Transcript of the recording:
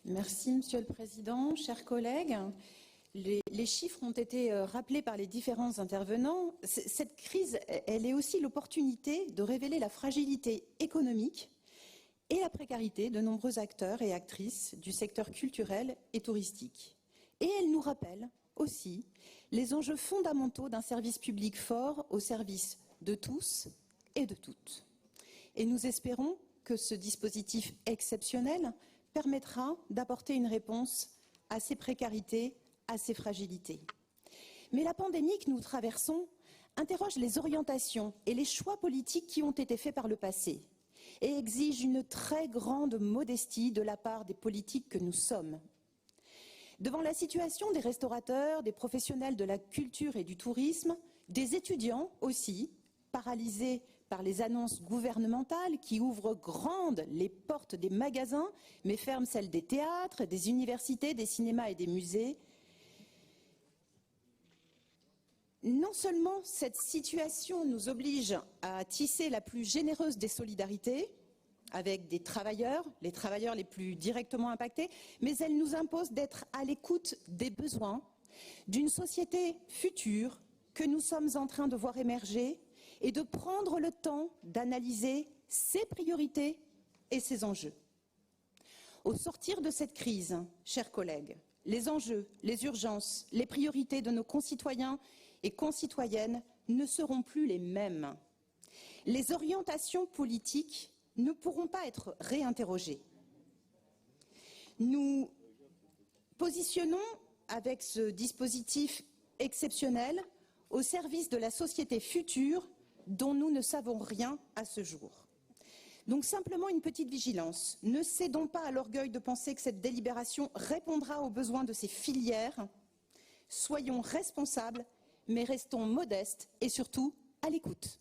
Merci, Monsieur le Président. Chers collègues, les chiffres ont été rappelés par les différents intervenants. Cette crise, elle est aussi l'opportunité de révéler la fragilité économique et la précarité de nombreux acteurs et actrices du secteur culturel et touristique. Et elle nous rappelle aussi les enjeux fondamentaux d'un service public fort au service de tous et de toutes. Et nous espérons que ce dispositif exceptionnel permettra d'apporter une réponse à ces précarités, à ces fragilités. Mais la pandémie que nous traversons interroge les orientations et les choix politiques qui ont été faits par le passé et exige une très grande modestie de la part des politiques que nous sommes. Devant la situation des restaurateurs, des professionnels de la culture et du tourisme, des étudiants aussi, paralysés par les annonces gouvernementales qui ouvrent grandes les portes des magasins, mais ferment celles des théâtres, des universités, des cinémas et des musées. Non seulement cette situation nous oblige à tisser la plus généreuse des solidarités avec des travailleurs, les travailleurs les plus directement impactés, mais elle nous impose d'être à l'écoute des besoins d'une société future que nous sommes en train de voir émerger et de prendre le temps d'analyser ses priorités et ses enjeux. Au sortir de cette crise, chers collègues, les enjeux, les urgences, les priorités de nos concitoyens et concitoyennes ne seront plus les mêmes. Les orientations politiques ne pourront pas être réinterrogées. Nous positionnons avec ce dispositif exceptionnel au service de la société future dont nous ne savons rien à ce jour. Donc simplement une petite vigilance. Ne cédons pas à l'orgueil de penser que cette délibération répondra aux besoins de ces filières. Soyons responsables, mais restons modestes et surtout à l'écoute.